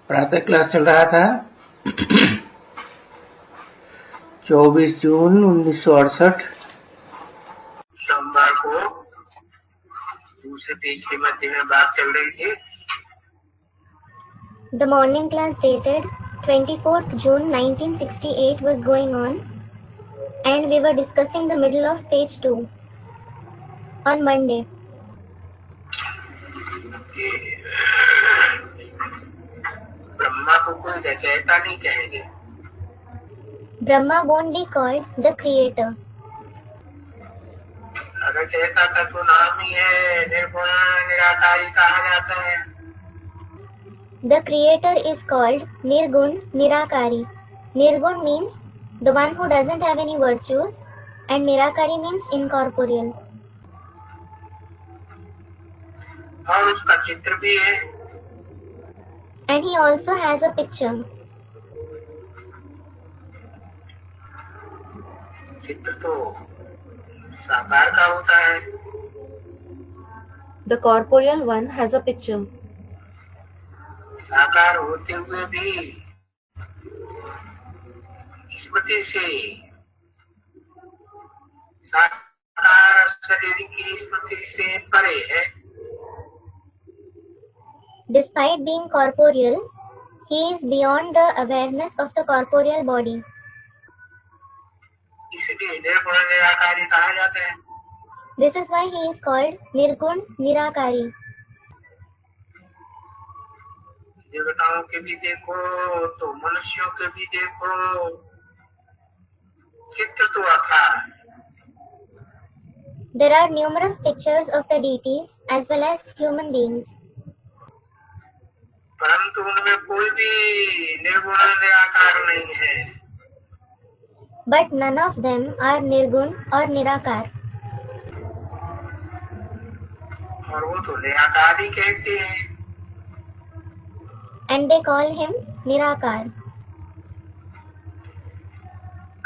प्रातः क्लास चल रहा था 24 जून 1968 सोमवार को दूसरे पेज के मध्य में बात चल रही थी। The morning class dated 24th June 1968 was going on and we were discussing the middle of page 2 on Monday. Brahma को कोई रचयिता नहीं कहेंगे। Brahma won't be called the creator. रचयिता का तो नाम ही है, निर्गुण निराकारी कहा जाता है। The creator is called Nirgun Nirakari. Nirgun means the one who doesn't have any virtues and Nirakari means incorporeal. और उसका चित्र भी है। And he also has a picture. चित्र तो साकार का होता है। The corporeal one has a picture. साकार होते हुए भी स्मृति से साकार शरीर की स्मृति से परे है। Despite being corporeal, he is beyond the awareness of the corporeal body. इसलिए निर्गुण निराकारी कहा जाता है। This is why he is called Nirgun Nirakari. देवताओं के भी देखो तो मनुष्यों के भी देखो, चित्र तो अथाह है। There are numerous pictures of the deities as well as human beings. परंतु उनमें कोई भी निर्गुण निराकार नहीं है। But none of them are Nirgun or Nirakar. और वो तो निराकार ही कहते हैं। And they call him Nirakar.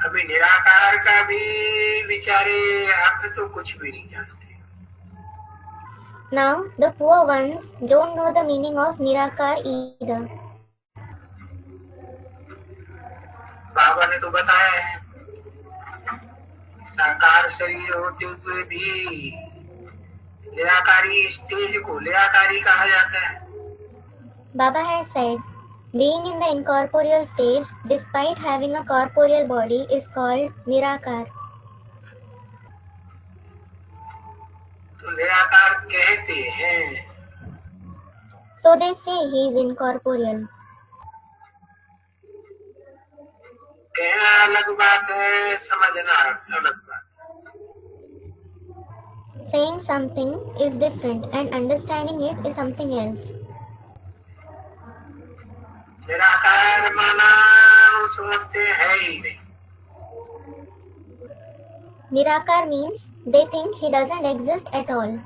अभी निराकार का भी विचारे अर्थ तो कुछ भी नहीं जानते। Now, the poor ones don't know the meaning of Nirakar either. बाबा ने तो बताया है, साकार शरीर होते हुए भी निराकारी स्टेज को निराकारी कहा जाता है। Baba has said, being in the incorporeal stage despite having a corporeal body is called Nirakar. तो निराकार कहते हैं। So they say he is incorporeal. कहना अलग बात है, समझना अलग बात। Saying something is different and understanding it is something else. निराकार माना वो समझते हैं ही नहीं। Nirakar means they think he doesn't exist at all.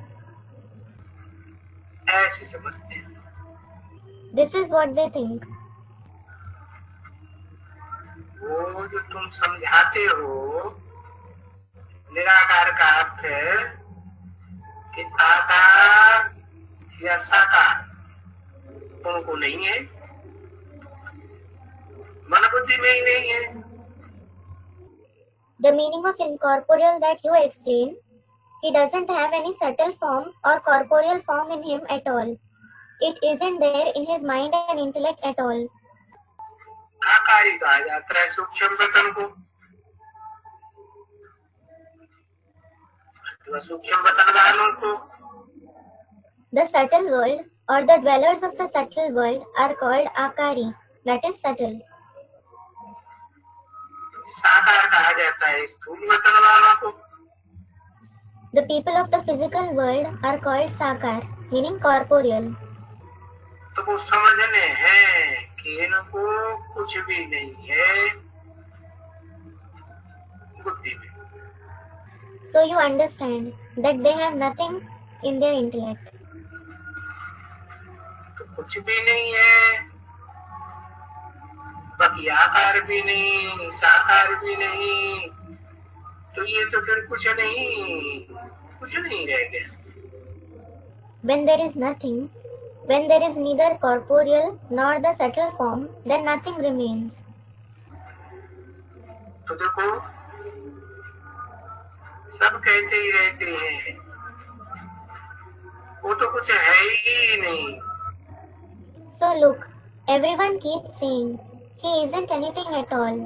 ऐसे समझते हैं। This is what they think. वो जो तुम समझाते हो निराकार का अर्थ है कि आकार या साकार तुमको नहीं है, मन बुद्धि में ही नहीं है। The meaning of incorporeal that you explain, he doesn't have any subtle form or corporeal form in him at all. It isn't there in his mind and intellect at all. आकारी कहा जाता है सूक्ष्म वतन को। सूक्ष्म वतन वालों को The subtle world or the dwellers of the subtle world are called Akari, that is subtle. साकार कहा जाता है स्थूल वतन वालों को। The people of the physical world are called Sakar, meaning corporeal. तो वो समझने हैं कि इनको कुछ भी नहीं है बुद्धि में। So you understand that they have nothing in their intellect. तो कुछ भी नहीं है, बाकी आकार भी नहीं, साकार भी नहीं, तो ये तो फिर कुछ नहीं रह गया। When there is nothing, When there is neither corporeal nor the subtle form, then nothing remains. तो देखो सब कहते ही रहते हैं वो तो कुछ है ही नहीं. So look, everyone keeps saying, he isn't anything at all.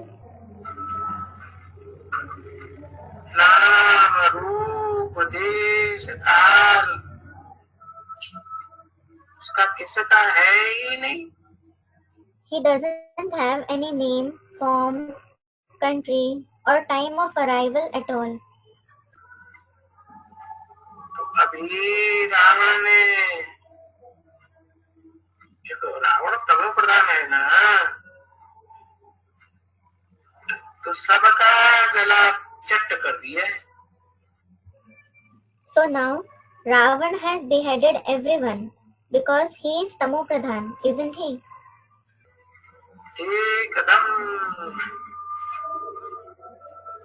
नाम रूप देश काल उसका किसका है ही नहीं. He doesn't have any name, form, country, or time of arrival at all. तो अभी रावण ने देखो रावण तमो प्रधान है ना तो सबका गला चट्ट कर दिया. So now, Ravan has beheaded everyone because he is Tamo Pradhan, isn't he? एकदम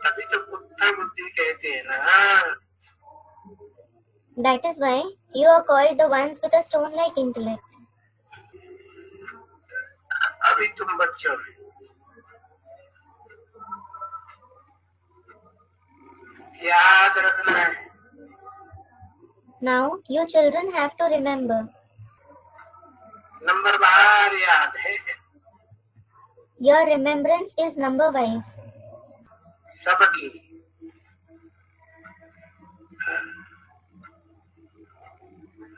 अभी तो कुत्ता बुद्धि कहते हैं ना. That is why you are called the ones with a stone-like intellect. अभी तुम बच्चों याद रखना है. Now, you children have to remember. Number बार याद है. Your remembrance is number-wise. सबकी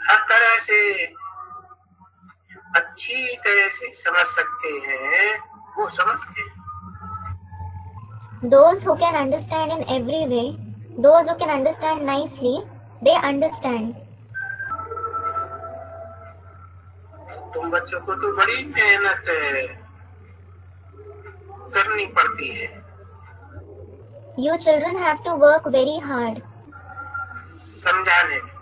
हर तरह से अच्छी तरह से समझ सकते हैं वो समझते हैं. Those who can understand in every way, those who can understand nicely, they understand. तुम बच्चों को तो बड़ी मेहनत करनी पड़ती है. You children have to work very hard. समझाने में.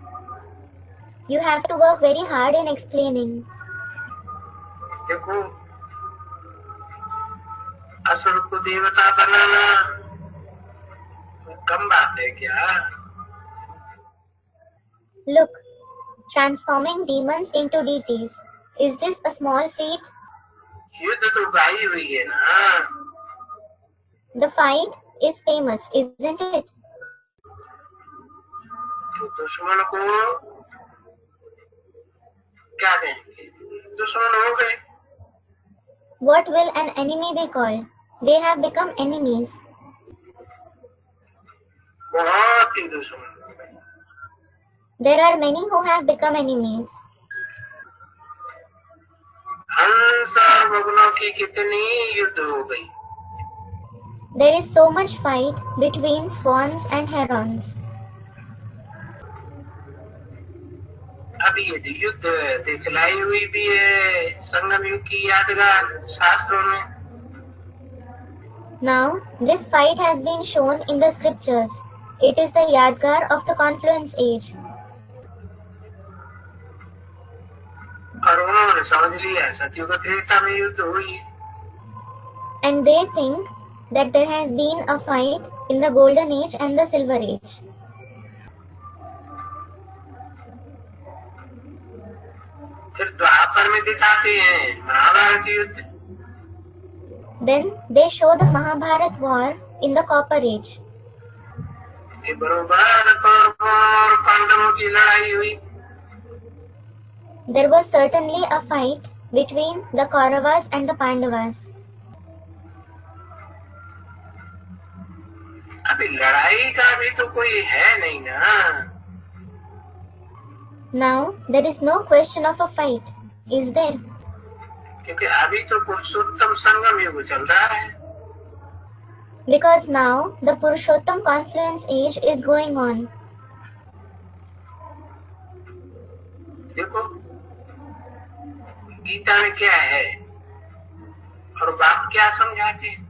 You have to work very hard in explaining. देखो असुर को देवता बनाना कम बात है क्या. Look, transforming demons into deities. Is this a small feat? युद्ध तो गाई हुई है ना. The fight is famous, isn't it? तो दुश्मन को क्या कहेंगे. दुश्मन हो गए. What will an enemy be called? They have become enemies. बहुत ही दुश्मन. There are many who have become enemies. हंस और बगुलों की कितनी युद्ध हो गई. There is so much fight between swans and herons. अभी ये युद्ध दिखलाई हुई भी है संगम युग की यादगार शास्त्रों में. Now, this fight has been shown in the scriptures. It is the Yadgar of the Confluence age. और उन्होंने समझ लिया सतयुग त्रेता में युद्ध हुई. And they think that there has been a fight in the Golden Age and the Silver Age. फिर द्वापर में दिखाते हैं महाभारत युद्ध. Then they show the Mahabharat war in the Copper Age. ये बरोबर कौरवों और पांडवों की लड़ाई हुई. There was certainly a fight between the Kauravas and the Pandavas. अभी लड़ाई का भी तो कोई है नहीं ना. Now, there is no question of a fight, is there? क्योंकि अभी तो पुरुषोत्तम संगम युग चल रहा है. Because now the Purushottam Confluence age is going on. देखो गीता में क्या है और बाप क्या समझाते हैं.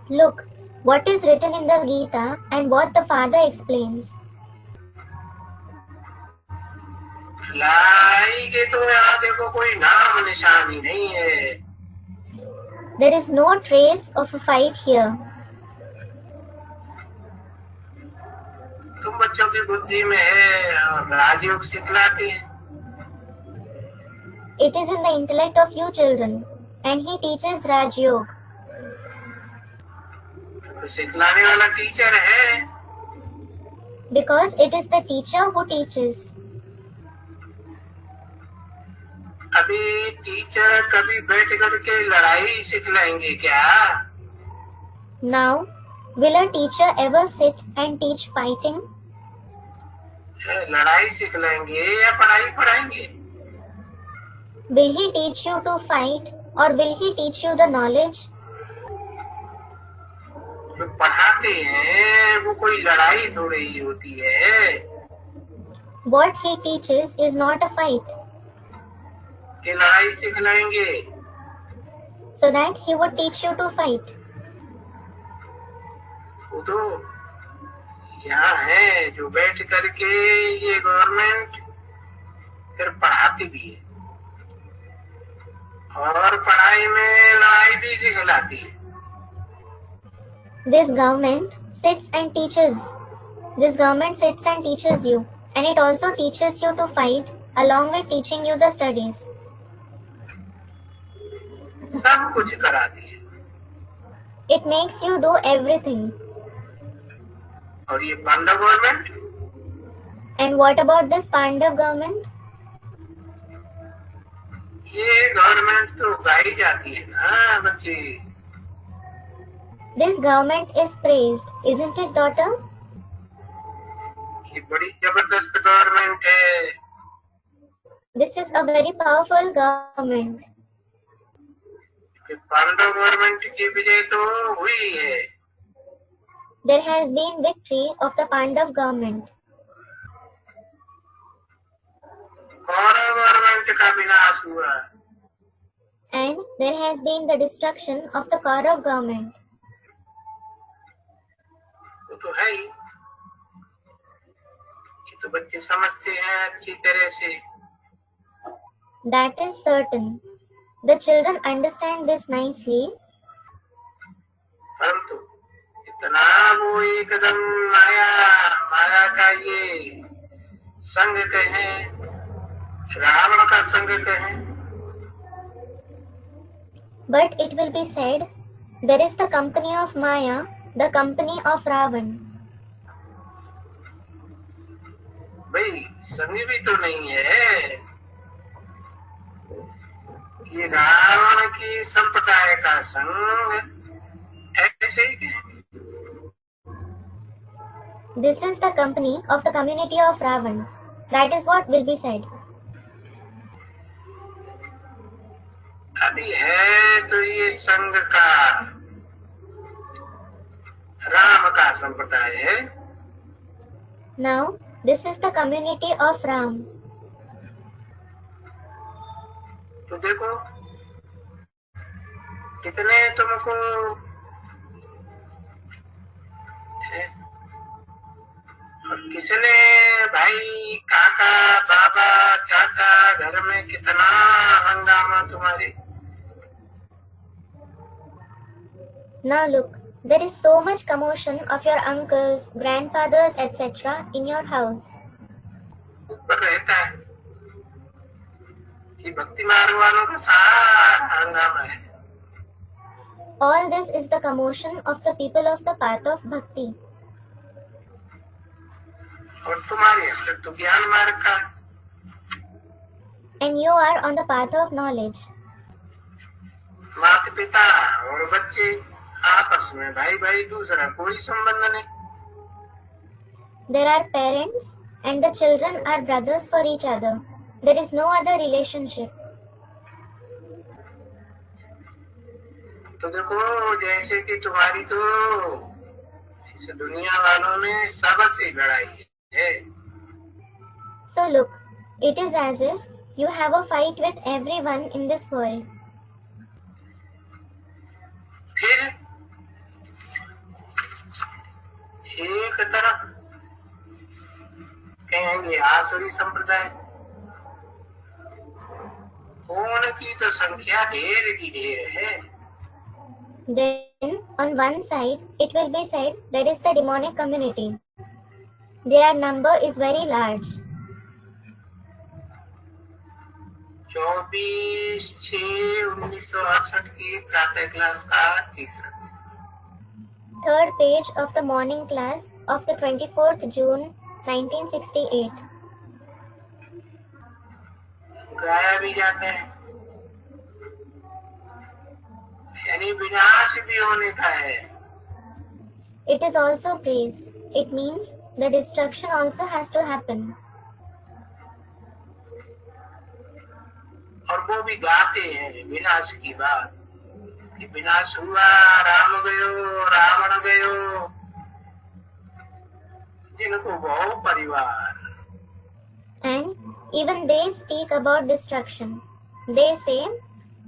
Look, what is written in the Gita and what the Father explains. लड़ाई के तो यहाँ देखो कोई नाम निशान ही नहीं है. There is no trace of a fight here. तुम बच्चों की बुद्धि में है और राजयोग सिखलाते हैं. It is in the intellect of you children, and he teaches Raj Yoga. तो सिखलाने वाला टीचर है, Because it is the teacher who teaches. अभी टीचर कभी बैठ करके लड़ाई सिखलाएंगे क्या? Now, will a teacher ever sit and teach fighting? लड़ाई सिखलाएंगे या पढ़ाई पढ़ाएंगे? Will he teach you to fight, or will he teach you the knowledge? जो पढ़ाते हैं वो कोई लड़ाई थोड़ी ही होती है What he teaches is not a fight, कि लड़ाई सिखलाएंगे। so that he would teach you to fight. वो तो यहाँ है जो बैठ करके ये गवर्नमेंट फिर पढ़ाती भी है और पढ़ाई में लड़ाई भी सिखलाती है। This government sits and teaches. This government sits and teaches you, and it also teaches you to fight along with teaching you the studies. सब कुछ कराती है। It makes you do everything. और ये Pandav government, And what about this Pandav government? ये government तो गाई जाती है ना बच्चे। This government is praised, isn't it, daughter? ये बड़ी जबरदस्त गवर्नमेंट है। This is a very powerful government. Pandav government की विजय तो हुई है। There has been victory of the Pandav government. Kaurav government का विनाश हुआ। And there has been the destruction of the Kaurav government. वो तो है ही, ये तो बच्चे समझते हैं अच्छी तरह से। That is certain. The children understand this nicely, परंतु इतना वो एकदम माया का ये संग कहें, रावण का संग कहें, but it will be said, there is the company of Maya, the company of Ravan. भाई संग भी तो नहीं है, ये रावण की संप्रदाय का संग ऐसे ही कहें। This is the company of the community of Ravan. That is what will be said. अभी है तो ये संघ का राम का संप्रदाय है। Now, this is the community of Ram. तो देखो कितने तुमको है, और किसने भाई काका बाबा चाचा घर में कितना हंगामा तुम्हारे। Now look, there is so much commotion of your uncles, grandfathers, etc. in your house. ऊपर रहता है कि भक्ति मार्ग वालों का सारा हंगामा है। All this is the commotion of the people of the path of bhakti. और तुम्हारे अंदर तो ज्ञान मार्ग का, And you are on the path of knowledge. माता पिता और बच्चे आपस में भाई भाई, दूसरा कोई संबंध नहीं। There are parents and the children are brothers for each other. There is no other relationship. तो देखो जैसे कि तुम्हारी तो इस दुनिया वालों में सबसे लड़ाई है। So look, it is as if you have a fight with everyone in this world. फिर एक तरफ कहेंगे आसुरी संप्रदाय, उनकी तो संख्या ढेर की ढेर है। Then, on one side, it will be said there is the demonic community. Their number is very large. 24/6/1968 की प्रातः क्लास का तीसरा। Third page of the morning class of the 24th June 1968. गाया भी जाता है, यानी विनाश भी होने का है। It is also praised. It means the destruction also has to happen. और वो भी गाते हैं विनाश की बात कि विनाश हुआ, राम गयो, रावण गयो, जिनको बहु परिवार। And even they speak about destruction. They say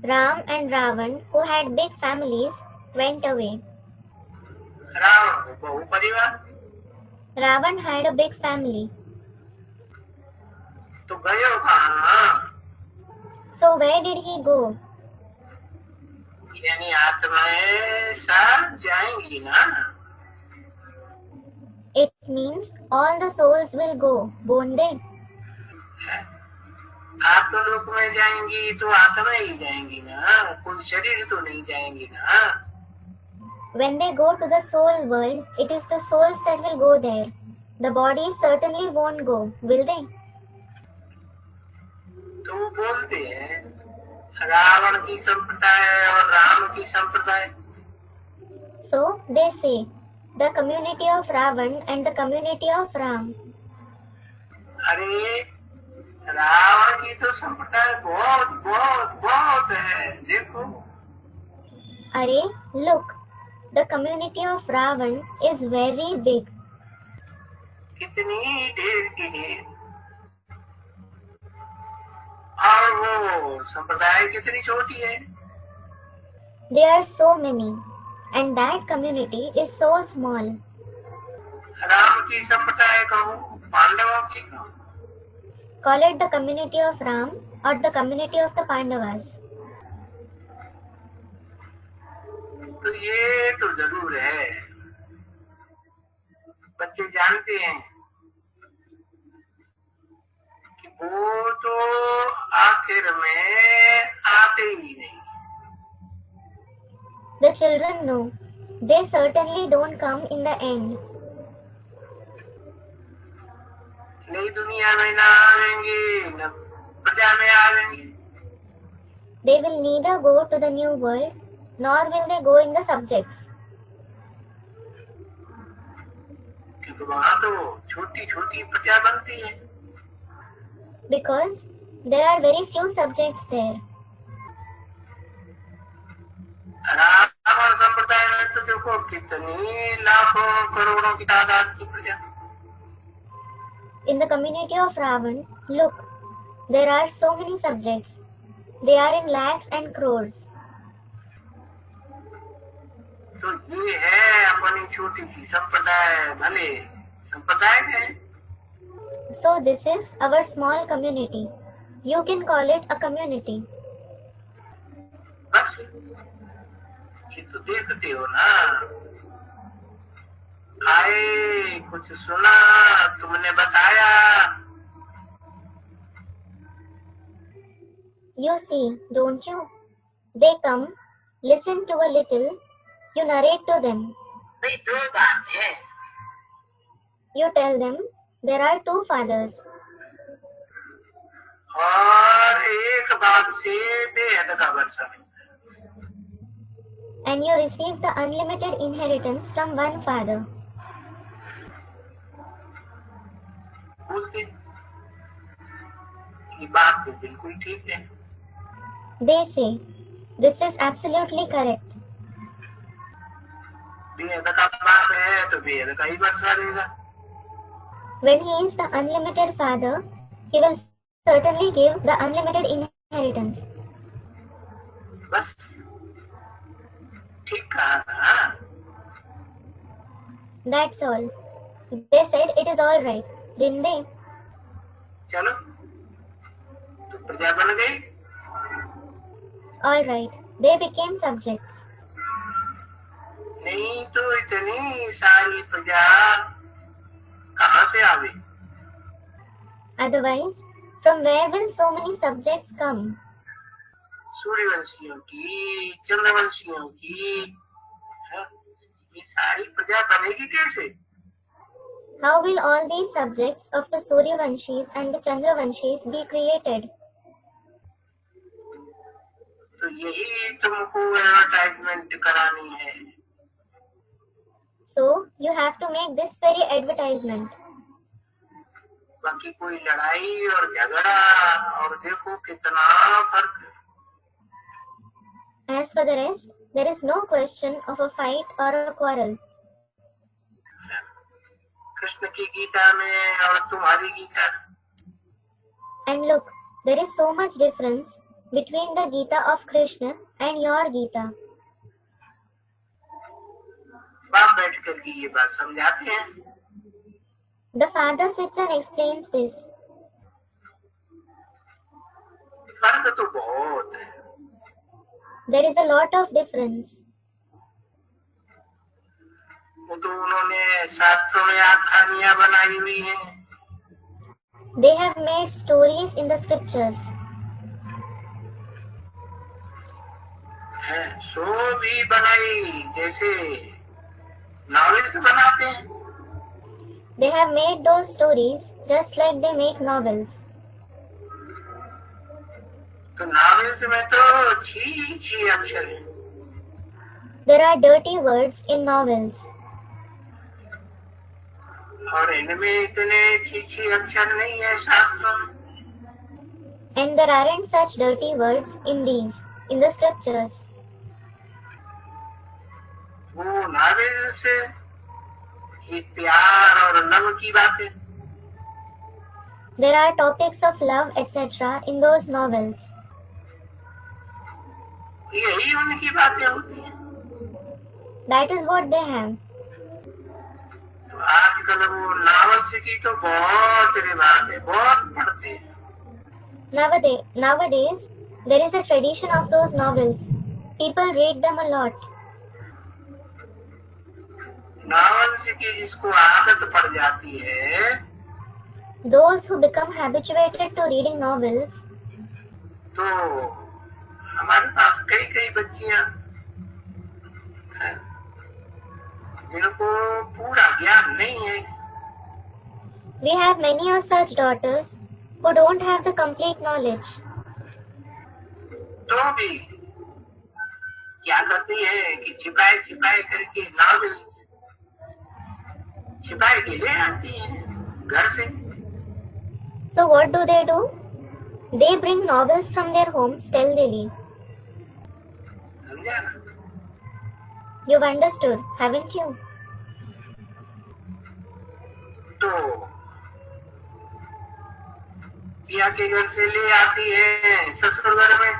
Ram and Ravan, who had big families, went away. Ravan को बहु परिवार, Ravan had a big family. तो गयो कहाँ? So where did he go? यानी आत्माएं सब जाएंगी ना। It means all the souls will go, won't they? आत्मलोक में जाएंगी तो आत्मा ही जाएंगी ना, कोई शरीर तो नहीं जाएंगी ना। When they go to the soul world, it is the souls that will go there. The bodies certainly won't go, will they? तो वो बोलते हैं रावण की संप्रदाय और राम की संप्रदाय। So they say the community of Ravan and the community of Ram. अरे रावण की तो संप्रदाय बहुत बहुत बहुत है, देखो। Arey, look, the community of Ravan is very big. कितनी ढेर की ढेर। और वो संप्रदाय कितनी छोटी है। There are so many, and that community is so small. Ram की संप्रदाय कहूँ, पांडवों की कहूँ, Call it the community of Ram or the community of the Pandavas. तो ये तो जरूर है। बच्चे जानते हैं कि वो तो आखिर में आते ही नहीं। The children know they certainly don't come in the end. नई दुनिया में ना आवेंगे, न प्रजा में आवेंगे। They will neither go to the new world nor will they go in the subjects. क्योंकि वहाँ तो छोटी छोटी प्रजा बनती है। Because there are very few subjects there. Ravan संप्रदाय में तो देखो कितनी लाखों करोड़ों की तादाद की प्रजा। In the community of Ravan, look, there are so many subjects. They are in lakhs and crores. तो ये है अपनी छोटी सी संप्रदाय, भले संप्रदाय है। So this is our small community. You can call it a community. बस ये तो देखते हो ना, आए कुछ सुना, तुमने बताया। You see, don't you? They come, listen to a little, you narrate to them. नहीं, दो बात है। You tell them there are two fathers. और एक बात से बेहद का वर्षा मिलता है। And you receive the unlimited inheritance from one father. बोलते ये बात तो बिल्कुल ठीक है। They say, this is absolutely correct. बेहद का बात है तो बेहद का ही वर्षा देगा। When he is the unlimited father, he will certainly give the unlimited inheritance. बस ठीक कहा ना। That's all. They said it is all right, didn't they? चलो तो प्रजा बन गई। All right, they became subjects. नहीं तो इतनी सारी प्रजा कहाँ से आवे। Otherwise, From where will so many subjects come? सूर्यवंशियों की, चंद्रवंशियों की, हाँ, ये सारी प्रजा बनेगी कैसे? How will all these subjects of the Suryavanshis and the Chandravanshis be created? तो यही तुमको एडवर्टाइजमेंट करानी है। So, you have to make this very advertisement. बाकी कोई लड़ाई और झगड़ा और देखो कितना फर्क है। As for the rest, there is no question of a fight or a quarrel. Krishna की गीता में और तुम्हारी Gita, And look, there is so much difference between the Gita of Krishna and your Gita. बाप बैठ करके ये बात समझाते हैं। The father sits and explains this. फर्क तो बहुत है। There is a lot of difference. वो तो उन्होंने शास्त्रों में आख्यानियां बनाई हुई हैं। They have made stories in the scriptures. हैं, सो भी बनाई जैसे नॉवेल्स बनाते हैं। They have made those stories just like they make novels. तो नॉवेल्स में तो छी छी अक्षर है। There are dirty words in novels. और इनमें इतने छी छी अक्षर नहीं है शास्त्र में। And there aren't such dirty words in in the scriptures. वो नॉवेल्स ये प्यार और लव की बातें, There are topics of love, etc. in those novels. यही उनकी बातें होती हैं। That is what they have. तो आजकल वो नॉवेल्स की तो बहुत रिवाज है, बहुत पढ़ते हैं। Nowadays, there is a tradition of those novels. People read them a lot. Novels की जिसको आदत पड़ जाती है, Those who become habituated to reading novels, तो हमारे पास कई कई बच्चियां हैं, जिनको पूरा ज्ञान नहीं है। we have many of such daughters who don't have the complete knowledge. तो भी क्या करती है कि छिपाए छिपाए करके नॉवेल्स छिपाए के ले आती हैं घर से। So what do? They bring novels from their homes stealthily. समझा ना? You've understood, haven't you? तो पिया के घर से ले आती है ससुर घर में।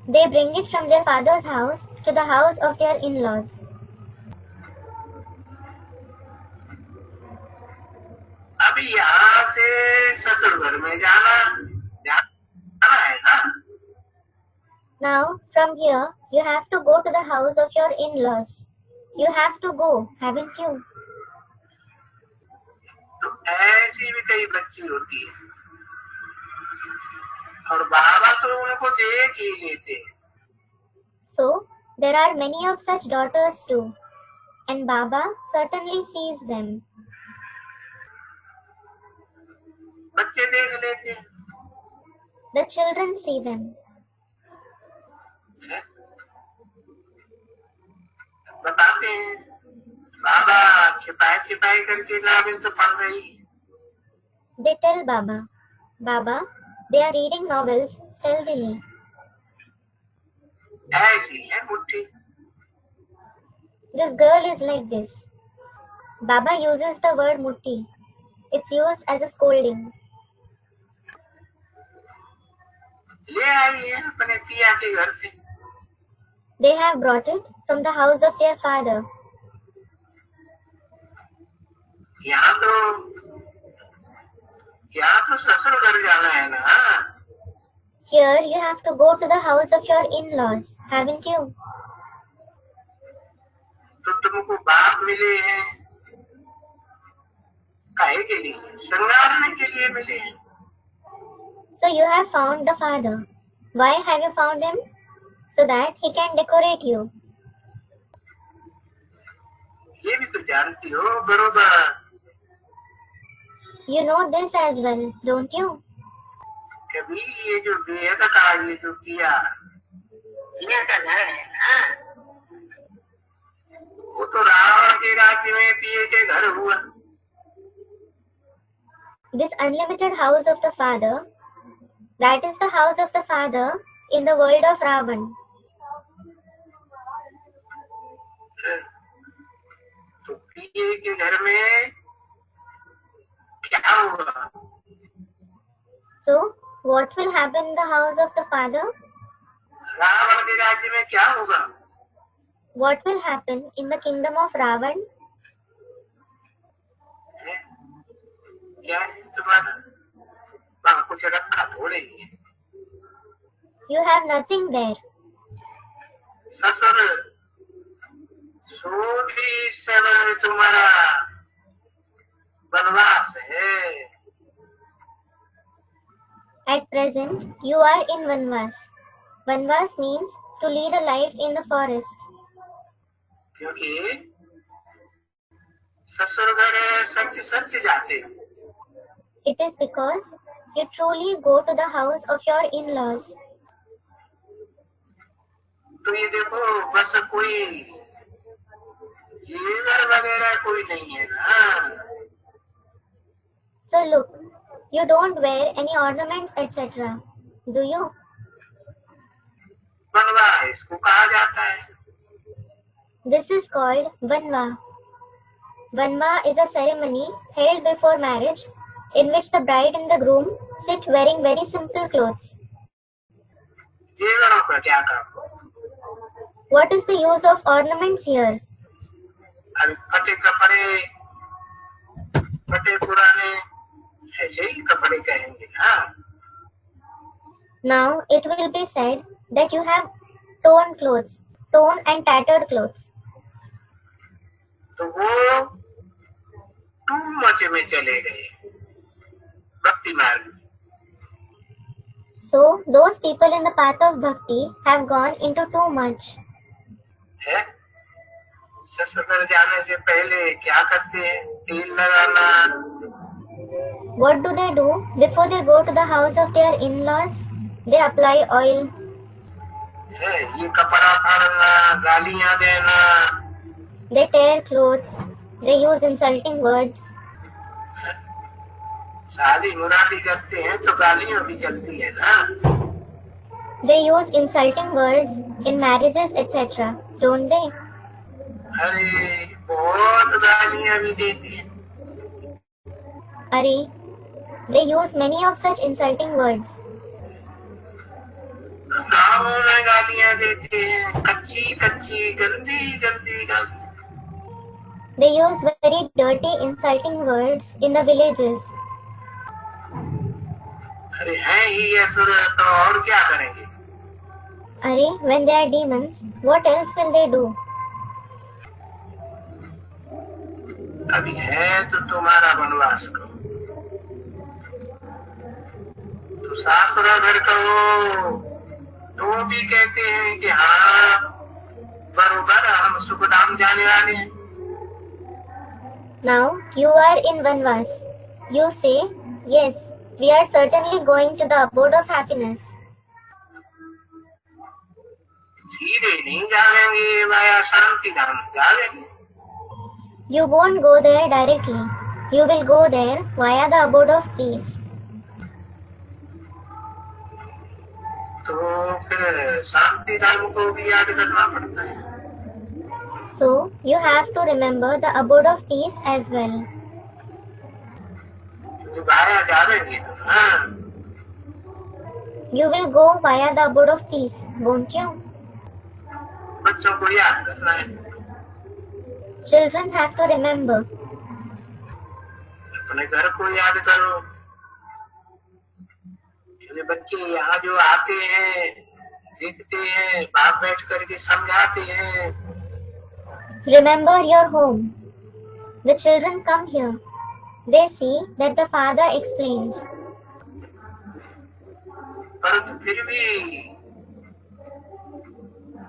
They bring it from their father's house to the house of their in-laws. अभी यहाँ से ससुर घर में जाना है ना। Now, from here, you have to go to the house of your in-laws. You have to go, haven't you? तो ऐसी भी कई बच्ची होती है और बाबा तो उनको देख ही लेते हैं। So, there are many of such daughters too. And Baba certainly sees them. बच्चे देख लेते हैं। The children see them. बताते हैं बाबा छिपाए छिपाए करके नाविल से पढ़ रही है। They tell Baba, they are reading novels stealthily. ऐसी है मुट्ठी। This girl is like this. Baba uses the word mutti. It's used as a scolding. ले आई है अपने पिया के घर से। They have brought it from the house of their father. यहाँ तो ससुर घर जाना है ना। Here you have to go to the house of your in-laws, haven't you? तो तुमको बाप मिले हैं काहे के लिए? श्रृंगारने के लिए मिले हैं। So you have found the father. Why have you found him? So that he can decorate you. ये भी तो जानती हो बरोबर। You know this as well, don't you? कभी ये जो बेहद का ये जो किया ये का घर है ना, वो तो रावण के राज्य में पिए के घर हुआ। This unlimited house of the father, that is the house of the father in the world of Ravan. तो पिए के घर में क्या हुआ? So, what will happen in the house of the father? Ravan के राज्य में क्या होगा? What will happen in the kingdom of Ravan? क्या है तुम्हारा? वहाँ कुछ रखा थोड़े ही है। You have nothing there. ससुर सोटी सर तुम्हारा वनवास है। At present, you are in Vanvas. Vanvas means to lead a life in the forest. क्योंकि ससुर घर सच सच जाते हो। It is because you truly go to the house of your in-laws. तो ये देखो बस कोई जेवर वगैरह कोई नहीं है ना। So look, you don't wear any ornaments, etc. Do you? बनवा इसको कहा जाता है। This is called Vanva. Vanva is a ceremony held before marriage in which the bride and the groom sit wearing very simple clothes. जेवरों का क्या काम? What is the use of ornaments here? अभी फटे कपड़े, फटे पुराने ऐसे ही कपड़े कहेंगे ना। Now it will be said that you have torn clothes, torn and tattered clothes. तो वो टू मच में चले गए भक्ति मार्ग में। So those people in the path of bhakti have gone into too much. है ससुर घर जाने से पहले क्या करते हैं? तेल लगाना। What do they do before they go to the house of their in-laws? They apply oil. है ये कपड़ा फाड़ना, गालियां देना। They tear clothes. They use insulting words. शादी मुरादी करते हैं तो गालियां भी चलती है ना। They use insulting words in marriages, etc. Don't they? अरे बहुत गालियां भी देते हैं। Are, they use many of such insulting words. गाँवों में गालियां देते हैं, कच्ची कच्ची गंदी गंदी गाली। They use very dirty, insulting words in the villages. अरे हैं ही असुर तो और क्या करेंगे? Are, when they are demons, what else will they do? अभी है तो तुम्हारा वनवास करो, तो सासुरा घर कहो, तो भी कहते हैं कि हाँ बरोबर हम सुखधाम जाने वाले हैं। Now you are in Vanvas. You say, yes, we are certainly going to the abode of happiness. सीधे नहीं जाएंगे, वाया शांति धाम जाएंगे। You won't go there directly. You will go there via the abode of peace. तो फिर शांति धाम को भी याद करना पड़ता है। So you have to remember the abode of peace as well. तो वाया जाएंगे तो हाँ। You will go via the abode of peace, won't you? बच्चों को याद करना है। Children have to remember. अपने घर को याद करो। ये बच्चे यहाँ जो आते हैं, देखते हैं, बाप बैठ करके समझाते हैं। Remember your home. The children come here. They see that the father explains. परंतु फिर भी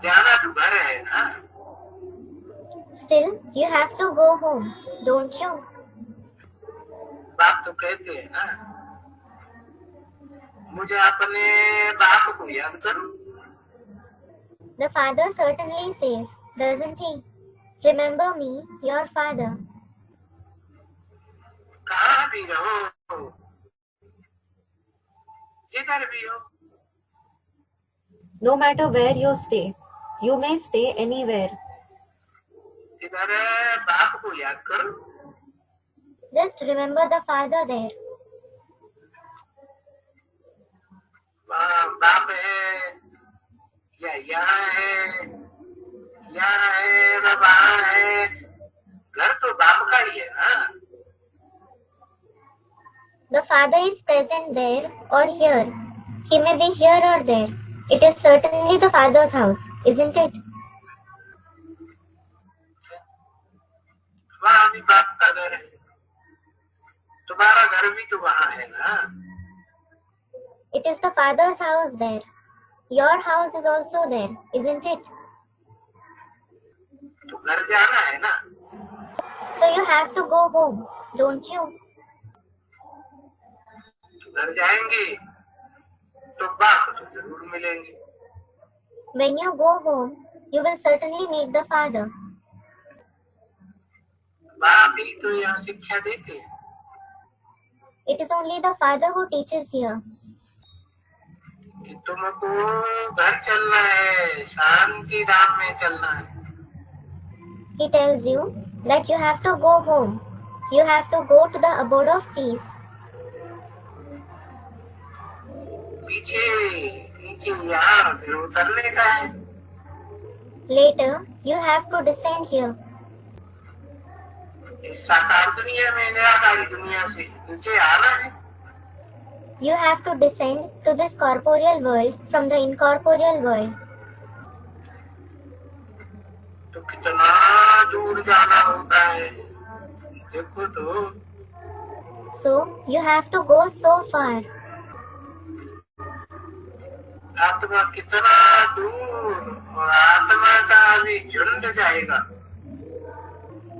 जाना तो घर है ना। Still, you have to go home, don't you? बाप तो कहते हैं ना, मुझे अपने बाप को याद करो। The father certainly says, doesn't he? Remember me, your father. कहाँ भी रहो, जिधर भी हो, No matter where you stay, you may stay anywhere. जिधर बाप को याद करो। Just remember the father there. वहाँ बाप है या यहाँ है, यहाँ है या वहाँ है, घर तो बाप का ही है ना। The father is present there or here. He may be here or there. It is certainly the father's house, isn't it? वहाँ भी बाप का घर है, तुम्हारा घर भी तो वहाँ है ना। It is the father's house there. Your house is also there, isn't it? तो घर जाना है ना। So you have to go home, don't you? घर जाएंगे तो बाप तो जरूर मिलेंगे। When you go home, you will certainly meet the father. बाप ही तो यहाँ शिक्षा देते हैं। It is only the father who teaches here. कि तुमको घर चलना है, शांति धाम में चलना है। He tells you that you have to go home. You have to go to the abode of peace. पीछे नीचे यहाँ फिर उतरने का है। Later, you have to descend here. इस साकार दुनिया में निराकारी दुनिया से नीचे आना है। You have to descend to this corporeal world from the incorporeal world. तो कितना दूर जाना होता है, देखो तो। So, you have to go so far. आत्मा कितना दूर, और आत्मा का अभी झुंड जाएगा।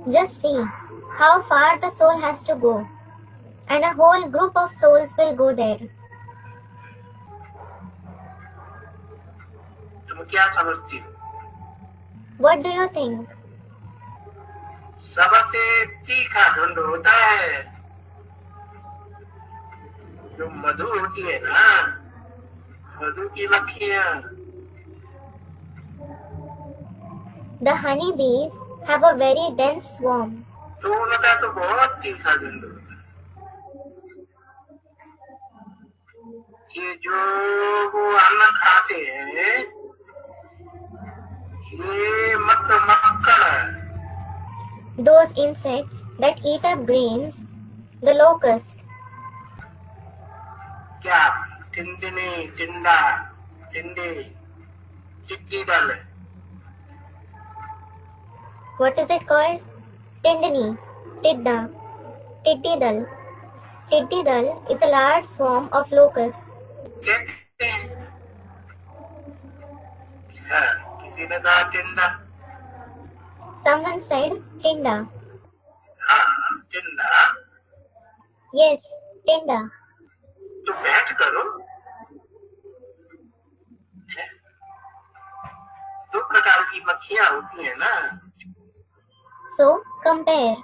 Just see how far the soul has to go, and a whole group of souls will go there. तुम क्या समझती हो? What do you think? सबसे तीखा झुंड होता है जो मधु होती है ना, मधु की मक्खियाँ। The honey bees have a very dense swarm. तो उनका तो बहुत तीखा झुंड होता है। ये जो वो अन्न खाते हैं, ये मक्खड़ है। Those insects that eat up grains, the locust. क्या टिंडनी, टिंडा, टिंडे, टिड्डी दल। What is it called? Tindani, Tidda, Tiddydal. Tiddydal is a large swarm of locusts. कहते हैं, हाँ, किसी ने कहा टिंडा। Someone said Tinda. हाँ, टिंडा। Yes, Tinda. तो बैठ करो। दो प्रकार की मक्खियाँ होती है ना। So, compare.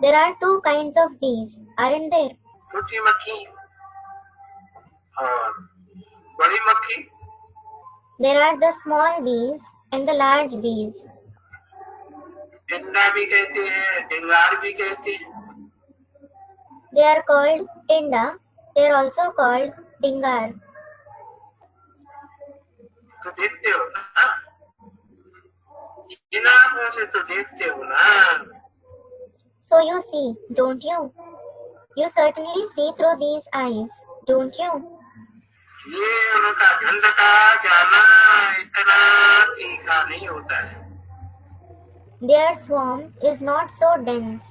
There are two kinds of bees, aren't there? छोटी मक्खी और बड़ी मक्खी। There are the small bees and the large bees. टिंडा भी कहते हैं, डिंगार भी कहते हैं। They are called Tinda. They are also called Dingar. तो देखते हो ना, इन आंखों से तो देखते हो ना। So you see, don't you? You certainly see through these eyes, don't you? ये उनका झुंड का जाना इतना तीखा नहीं होता है। Their swarm is not so dense.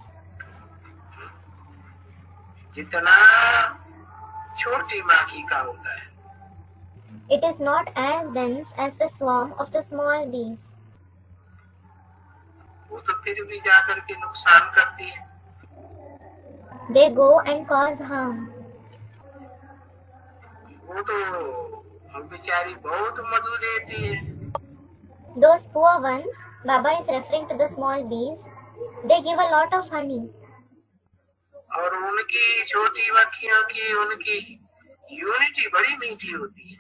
जितना छोटी माखी का होता है। It is not as dense as the swarm of the small bees. वो तो फिर भी जाकर के नुकसान करती है। They go and cause harm. वो तो बेचारी बहुत मधु देती है। Those poor ones, Baba is referring to the small bees, they give a lot of honey. और उनकी छोटी मक्खियों की उनकी यूनिटी बड़ी मीठी होती है।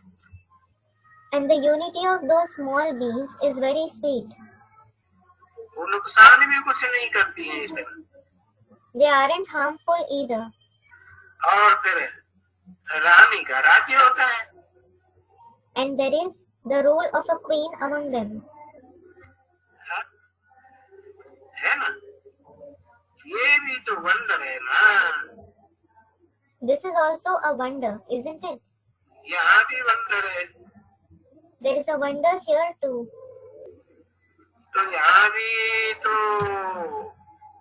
And the unity of those small bees is very sweet. वो नुकसान भी कुछ नहीं करती हैं इसमें। They aren't harmful either. और फिर रानी का राज्य होता है। And there is the rule of a queen among them. हाँ? है ना? ये भी तो वंडर है ना। This is also a wonder, isn't it? यहाँ भी वंडर है। There is a wonder here too. तो यहाँ भी तो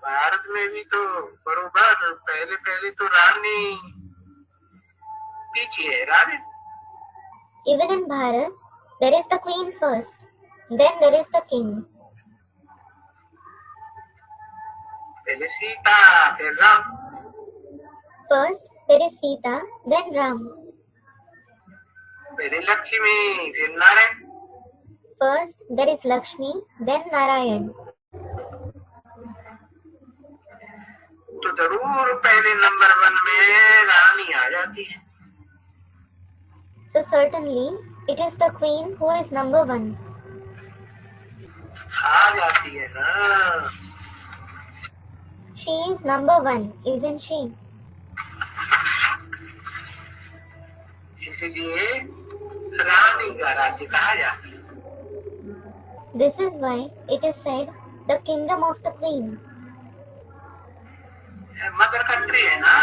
भारत में भी तो बरोबर पहले तो रानी पीछे है रानी। Even in Bharat, there is the queen first, then there is the king. पहले सीता फिर Ram. First, there is Sita, then Ram. पहले लक्ष्मी फिर Narayan. First, there is Lakshmi, then Narayan. तो जरूर पहले नंबर 1 में रानी आ जाती है। So certainly, it is the queen who is number 1. आ जाती है ना। She is number 1, isn't she? इसलिए रानी का राज्य कहा जाता है। This is why it is said the kingdom of the queen. Mother country है ना।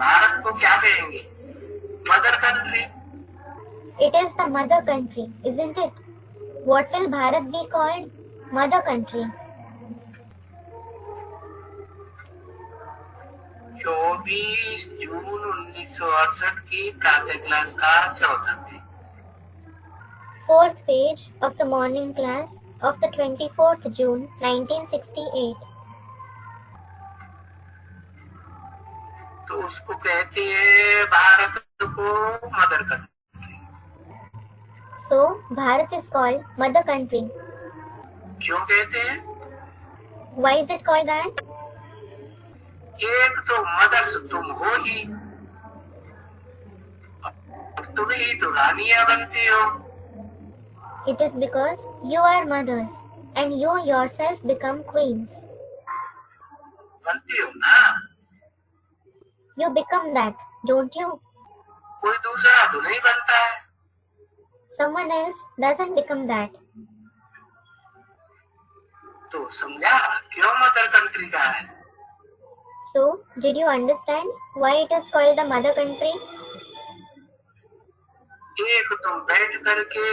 भारत को क्या कहेंगे? Mother country. It is the mother country, isn't it? What will Bharat be called? Mother country. 24 जून 1968 की प्रातः क्लास का चौथा page. 4th page of the morning class of the 24th June 1968. तो उसको कहते हैं भारत को mother country. So, Bharat is called mother country. क्यों कहते हैं? Why is it called that? एक तो मदर्स तुम हो ही, तुम ही तो रानियां बनती हो। It is because you are mothers and you yourself become queens. बनती हो ना। You become that, don't you? कोई दूसरा तो नहीं बनता है। Someone else doesn't become that. तो समझा क्यों मदर कंट्री का है? So, did you understand why it is called the mother country? एक तुम बैठ करके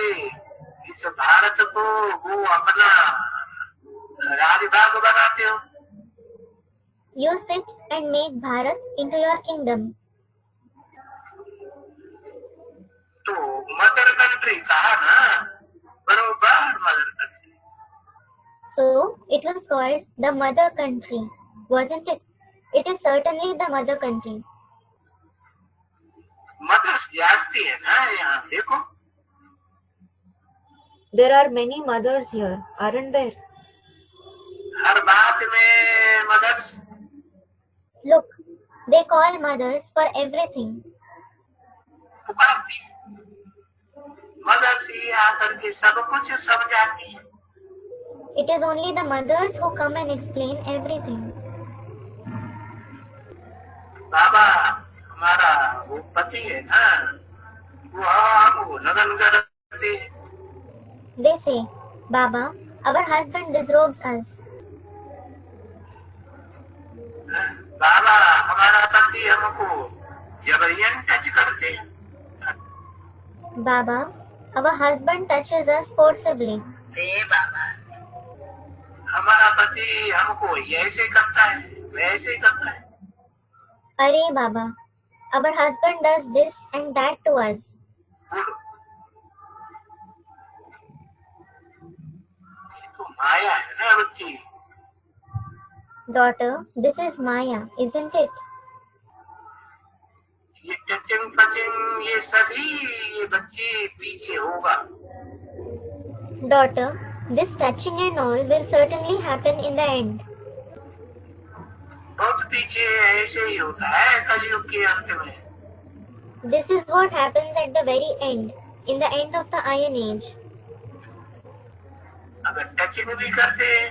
इस भारत को वो अपना राजभाग बनाते हो। You sit and make Bharat into your kingdom. तो मदर कंट्री कहा ना, बरोबर mother country. So, it was called the mother country, wasn't it? It is certainly the mother country. Mothers जास्ती है ना यहाँ, देखो। There are many mothers here, aren't there? हर बात में mothers. Look, they call mothers for everything. पुकारती mothers ही आकर के सब कुछ समझाती है। It is only the mothers who come and explain everything. बाबा हमारा वो पति है ना, वो हमको लगन करते हैं। They say, Baba, our husband disrobes us. बाबा हमारा पति हमको जबरन टच करते हैं। Baba, our husband touches us forcibly. बाबा हमारा पति हमको ऐसे करता है, वैसे करता है। Arey Baba, our husband does this and that to us. बोलो माया है ना बच्ची। Daughter, this is Maya, isn't it? ये टचिंग पचिंग ये सभी ये बच्ची पीछे होगा। Daughter, this touching and all will certainly happen in the end. बहुत पीछे ऐसे ही होता है कलयुग के अंत में। This is what happens at the very end, in the end of the Iron Age. अगर टचिंग भी करते हैं,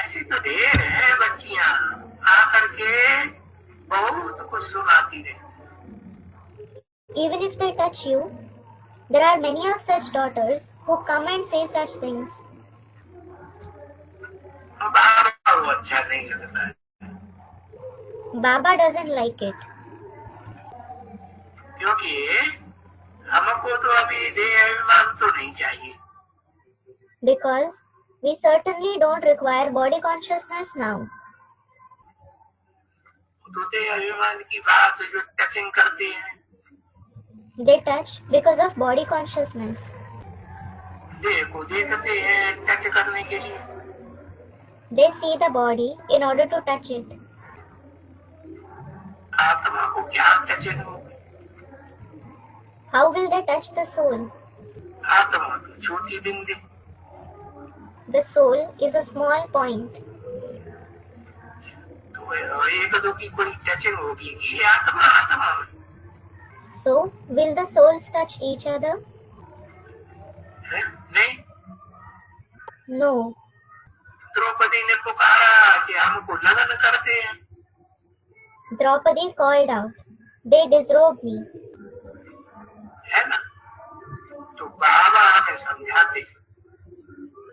ऐसी तो ढेर है बच्चियां आकर के बहुत कुछ सुनाती रहे। Even if they touch you, there are many of such daughters who come and say such things. बाबा वो अच्छा नहीं लगता है। Baba doesn't like it. क्योंकि हमको तो अभी देह अभिमान तो नहीं चाहिए। Because we certainly don't require body consciousness now. तो देह अभिमान की बात जो टचिंग करती है, They touch because of body consciousness. देह को देखते हैं टच करने के लिए। They see the body in order to touch it. आत्मा को क्या टचिंग होगी? How will they touch the soul? आत्मा तो छोटी बिंदी, The soul is a small point. तो एक दो की कोई टचिंग होगी कि आत्मा आत्मा में? So, will the souls touch each other? है? नहीं। No. द्रौपदी ने पुकारा कि हमको लगन करते हैं। Draupadi called out, they disrobe me. है ना? तो बाबा हमें समझाते,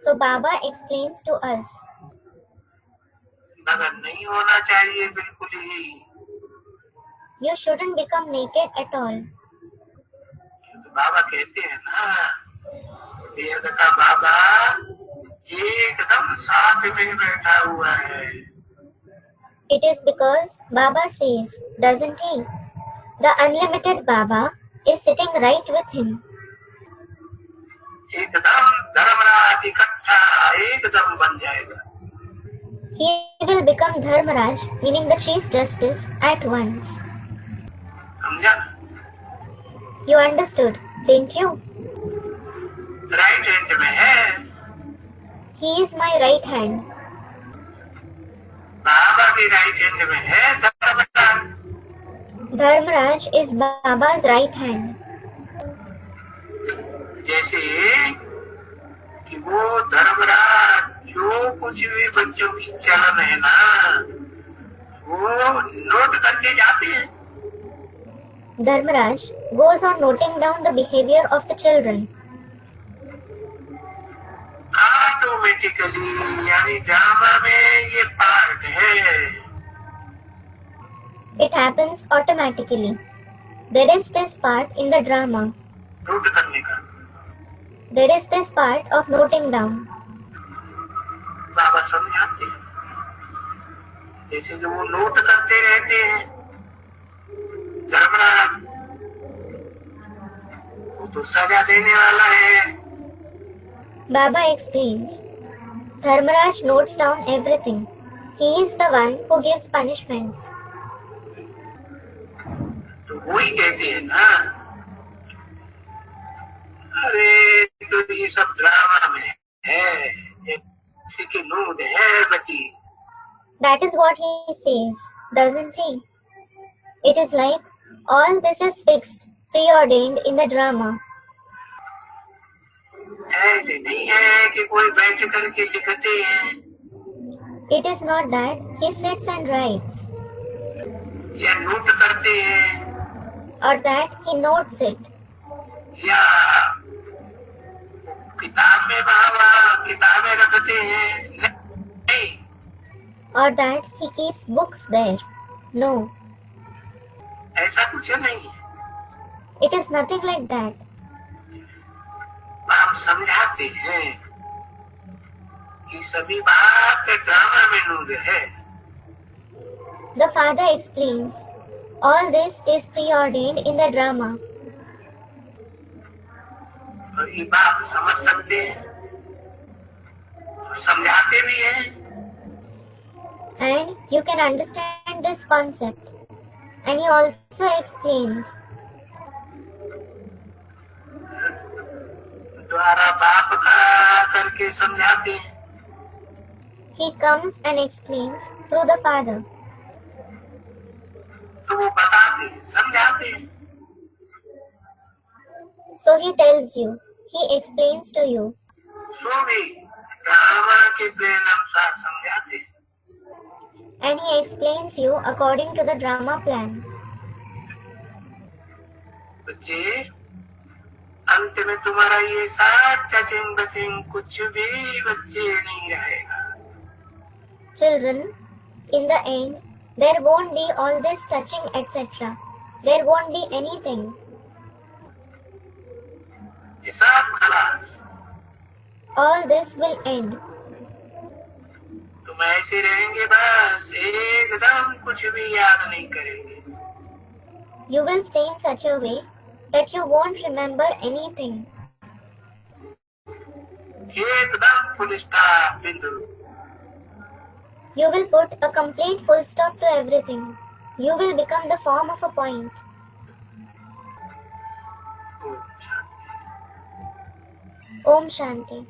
So Baba explains to us, लगन नहीं होना चाहिए बिल्कुल ही। you shouldn't become naked at all. तो बाबा कहते हैं ना, वेद का बाबा एकदम साथ में बैठा हुआ है। It is because Baba says, doesn't he? The unlimited Baba is sitting right with him. एकदम धर्मराज इकट्ठा एकदम बन जाएगा। He will become Dharmaraj, meaning the Chief Justice, at once. समझा? You understood, didn't you? Right hand में है। He is my right hand. बाबा की right hand में है Dharmaraj. Dharmaraj is Baba's right hand. जैसे कि वो धर्मराज जो कुछ भी बच्चों की चलन है ना, वो नोट करके जाते हैं। Dharmaraj goes on noting down the behavior of the children. Automatically, यानी ड्रामा में ये पार्ट है। It happens automatically. There is this part in the drama. Note करने का There is this part of noting down. बाबा समझाते हैं, जैसे जो वो नोट करते रहते हैं धर्मराज, वो तो सजा देने वाला है। Baba explains. Dharmaraj notes down everything. He is the one who gives punishments. तो वही कहते हैं ना, अरे तो ये सब ड्रामा में है, किसी की नूद है बची। That is what he says, doesn't he? It is like all this is fixed, preordained in the drama. ऐसे नहीं है कि कोई बैठ करके लिखते हैं, It is not that he sits and writes, या नोट करते हैं, or that he notes it, या किताब में बाबा किताबें रखते हैं। नहीं, or that he keeps books there. No, ऐसा कुछ नहीं है। it is nothing like that. आप समझाते हैं कि सभी बात ड्रामा में नूद है। The father explains, all this is preordained in the drama. और ये बात समझ सकते हैं और समझाते भी हैं। And you can understand this concept. And he also explains. द्वारा बाप का करके समझाते हैं। He comes and explains through the Father. तो वो बताते हैं, समझाते हैं। So he tells you, he explains to you, सो भी ड्रामा के प्लान अनुसार समझाते हैं। and he explains you according to the drama plan. बच्चे, अंत में तुम्हारा ये साथ टचिंग बचिंग कुछ भी बच्चे नहीं रहेगा। Children, in the end, there won't be all this touching, etc. There won't be anything. ये सब खलास। All this will end. तुम ऐसे रहेंगे, बस एकदम कुछ भी याद नहीं करेंगे। You will stay in such a way that you won't remember anything. एकदम फुल स्टॉप बिंदु। You will put a complete full stop to everything. You will become the form of a point. Om Shanti.